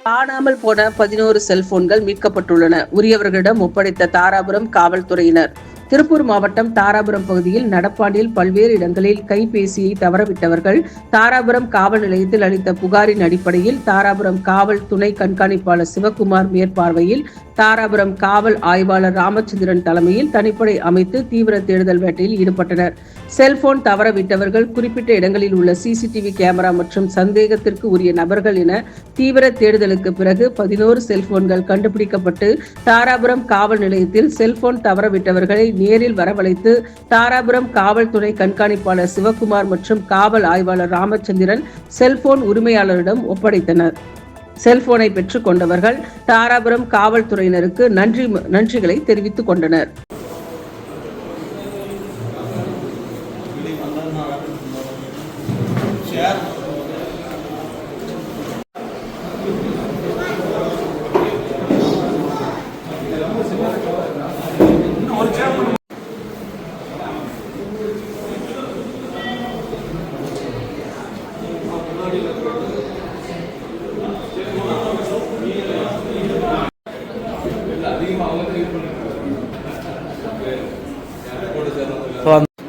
காணாமல் போன 11 செல்போன்கள் மீட்கப்பட்டுள்ளன. உரியவர்களிடம் ஒப்படைத்த தாராபுரம் காவல்துறையினர். திருப்பூர் மாவட்டம் தாராபுரம் பகுதியில் நடப்பாண்டில் பல்வேறு இடங்களில் கைபேசியை தவறவிட்டவர்கள் தாராபுரம் காவல் நிலையத்தில் அளித்த புகாரின் அடிப்படையில் தாராபுரம் காவல் துணை கண்காணிப்பாளர் சிவக்குமார் மேற்பார்வையில் தாராபுரம் காவல் ஆய்வாளர் ராமச்சந்திரன் தலைமையில் தனிப்படை அமைத்து தீவிர தேடுதல் வேட்டையில் ஈடுபட்டனர். செல்போன் தவறவிட்டவர்கள் குறிப்பிட்ட இடங்களில் உள்ள சிசிடிவி கேமரா மற்றும் சந்தேகத்திற்கு உரிய நபர்கள் என தீவிர தேடுதலுக்கு பிறகு 11 செல்போன்கள் கண்டுபிடிக்கப்பட்டு தாராபுரம் காவல் நிலையத்தில் செல்போன் தவறவிட்டவர்களை நேரில் வரவழைத்து தாராபுரம் காவல் துணை கண்காணிப்பாளர் சிவக்குமார் மற்றும் காவல் ஆய்வாளர் ராமச்சந்திரன் செல்போன் உரிமையாளரிடம் ஒப்படைத்தனர். செல்போனை பெற்றுக் கொண்டவர்கள் தாராபுரம் காவல்துறையினருக்கு நன்றிகளை தெரிவித்துக் கொண்டனர்.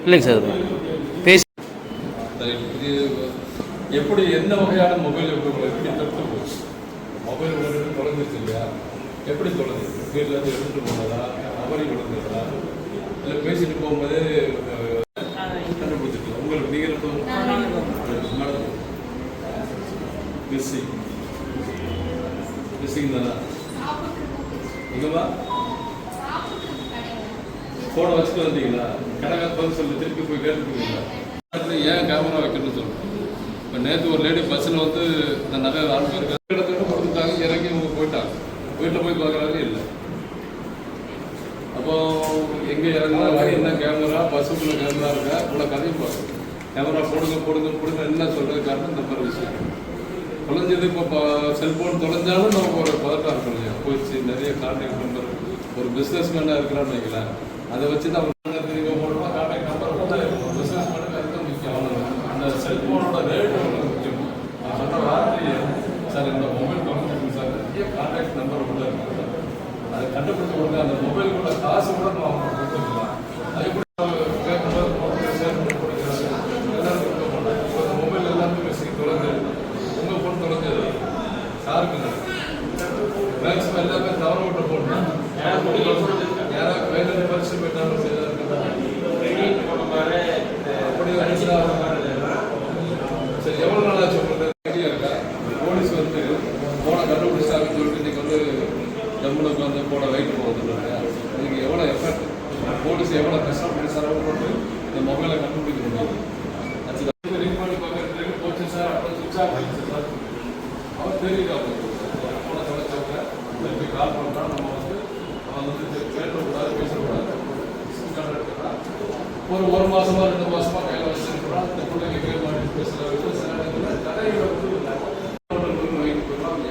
இல்லைங்க சார், பேசி எப்படி என்ன வகையான மொபைல் மொபைல் தொலைஞ்சிருச்சு இல்லையா? எப்படி தொலைஞ்சு வீட்டில் இருந்து எடுத்துட்டு போனதா, அவரி கொடுத்ததா, இல்லை பேசிட்டு போகும்போது கண்டுபிடிச்சிருக்கலாம். உங்களுக்கு நீங்கள் மிஸ்ஸிங் தானே? எங்கம்மா ஃபோனை வச்சுட்டு வந்தீங்களா? கணக்காக பதில் சொல்லி திருப்பி போய் கேட்டுருக்கீங்களா? ஏன் கேமரா வைக்கணும்னு சொல்லுங்கள். இப்போ நேற்று ஒரு லேடி பஸ்ஸில் வந்து இந்த நிறைய ஆள் பேர் இடத்துல கொடுத்துட்டாங்க, இறங்கி அவங்க போயிட்டாங்க. வீட்டில் போய் பார்க்குறாங்க இல்லை. அப்போ எங்கே இறங்குறாங்க, என்ன கேமரா, பஸ்ஸுக்குள்ள கேமரா இருக்கா, இவ்வளோ கதையும் பார்க்கணும். கேமரா போடுங்க என்ன சொல்கிறது காரணம் இந்த மாதிரி விஷயம் தொலைஞ்சது. இப்போ செல்ஃபோன் தொலைஞ்சாலும் நமக்கு ஒரு பதட்டம் இருக்கணும் இல்லையா? போயிடுச்சு, நிறைய கான்டாக்ட் நம்பர், ஒரு பிஸ்னஸ் மேனாக இருக்கிறான்னு வைக்கலாம். அதை வச்சு தான் போடுறோம். கான்டாக்ட் நம்பர் பிஸ்னஸ் மேனுக்கு அதுதான் முக்கியம். அந்த செல்ஃபோனோட ரேட்டு முக்கியம். நான் சொன்ன வார்த்தையே சார் இந்த மொபைல் தொலைஞ்சிருக்கு சார், நிறைய கான்டாக்ட் நம்பர் உள்ள இருக்குது, அதை கண்டுபிடிச்ச உடனே அந்த மொபைலுக்குள்ள காசு கூட நம்ம அவங்க கொடுத்துக்கலாம். அதே கூட கேட்கும்போது மொபைல் எல்லாமே மிஸ்ஸிங் தொலைஞ்சது, உங்கள் ஃபோன் தொலைஞ்சது சாருக்கு மேக்ஸிமம் எல்லாமே தவற விட்ட ஃபோன் தான். யாராவது வேலை பரிசு போயிட்டாலும் சரி, எவ்வளோ நாளாச்சு உங்களுக்கு ஐடியா இருக்கா? போலீஸ் வந்து போனை கண்டுபிடிச்சாங்கன்னு சொல்லிட்டு இன்னைக்கு வந்து ஜம்முனுக்கு வந்து போனை வெயிட் போகுது. இதுக்கு எவ்வளோ எஃபர்ட், போலீஸ் எவ்வளோ கஷ்டப்பட்டு செலவு போட்டு இந்த மொபைலை கண்டுபிடிக்க முடியும். அது ரீட் பண்ணி பார்க்கறதுக்கு போச்சு சார், அப்புறம் சுவிட்ச் ஆஃப் ஆகிடுச்சு சார். அவர் தெரியுது, அவங்களுக்கு போனை தொலைச்சவங்க திருப்பி கால் பண்ணுறோம். நம்ம வந்து அவன் வந்து பேசக்கூடாது, பேசக்கூடாது, ஒரு மாசமா 2 மாசமா கையில் வச்சிருக்கிறோம். இந்த பிள்ளைங்க கேட்க மாட்டேன் பேசுகிற சில இடங்களில் தடைகளை வந்து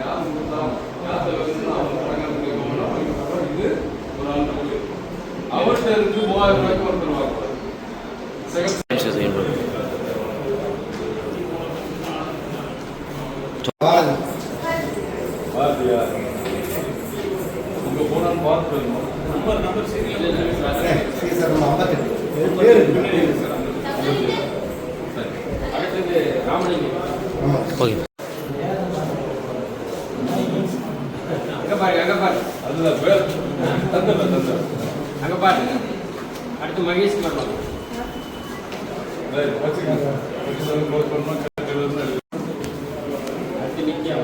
யார் கொடுத்தோம், யார்கிட்ட வந்து அவங்க பழங்க இது ஒரு ஆள் அவர்கிட்ட இருந்து 3000 ரூபாய்க்கு ஒருத்தர் வாங்குவார். உங்க போனான்னு பார்த்து நம்பர் சரி அடுத்தது ராமலிங்கம். ஓகே, அங்கே பாரு அதுதான் பேர் தந்தர் அங்கே பாரு. அடுத்து மகேஷ் வருவாங்க. அடுத்து நித்யா.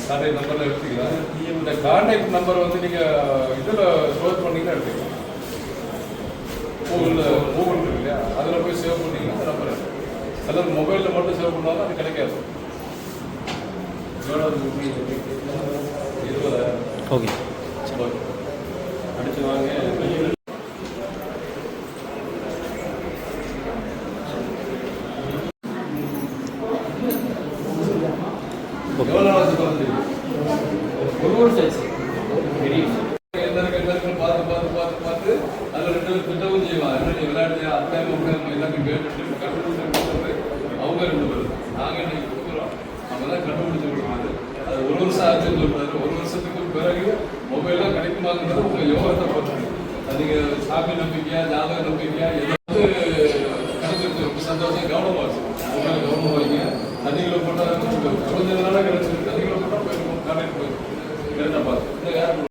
கான்டாக்ட் நம்பரில் எடுத்துக்கலாம். இந்த கான்டாக்ட் நம்பர் வந்து நீங்கள் இதில் ஸ்டோர் பண்ணிங்கன்னா எடுத்துக்கலாம். கூகுள் இருக்கு இல்லையா, அதில் போய் சேவ் பண்ணிங்கன்னா அந்த நம்பர் சிலர் மொபைலில் மட்டும் சேவ் பண்ணாலும் அது கிடைக்காது. 20,000. ஓகே, அடிச்சு வாங்க. எவ்வளோ நாள் தெரியும். ஒரு வருஷம் பெரிய எல்லாருக்கும் பார்த்து அதில் 2 திட்டமும் செய்வாங்க. என்ன நீ விளையாடுறியா அத்தை மக்கள் எல்லாத்தையும் கேட்டுட்டு கண்டுபிடிச்சு அவங்க 2 பேர் நாங்கள் இன்னைக்கு கொடுக்குறோம். நம்ம தான் கண்டுபிடிச்சு கொடுக்குறது. அது 1 வருஷம் ஆச்சுன்னு சொல்றாரு. 1 வருஷத்துக்கு பிறகு மொபைல்லாம் கிடைக்குமாங்கிறது உங்கள் யோகத்தை பொறுத்து. அது நீங்கள் சாமி நம்பிக்கையா ஜாதக நம்பிக்கையா ஏதாவது கிடைச்சிருக்கு சந்தோஷம் கவனமாக இருக்கும். மொபைல் கவனமாக வைங்க. அதிகளை போட்டால் கொஞ்ச நாளாக கிடைச்சிருக்கு. அதிகளை போட்டால் போயிருக்கும் காலையில் போயிருக்கும். கரெக்டாக பார்த்து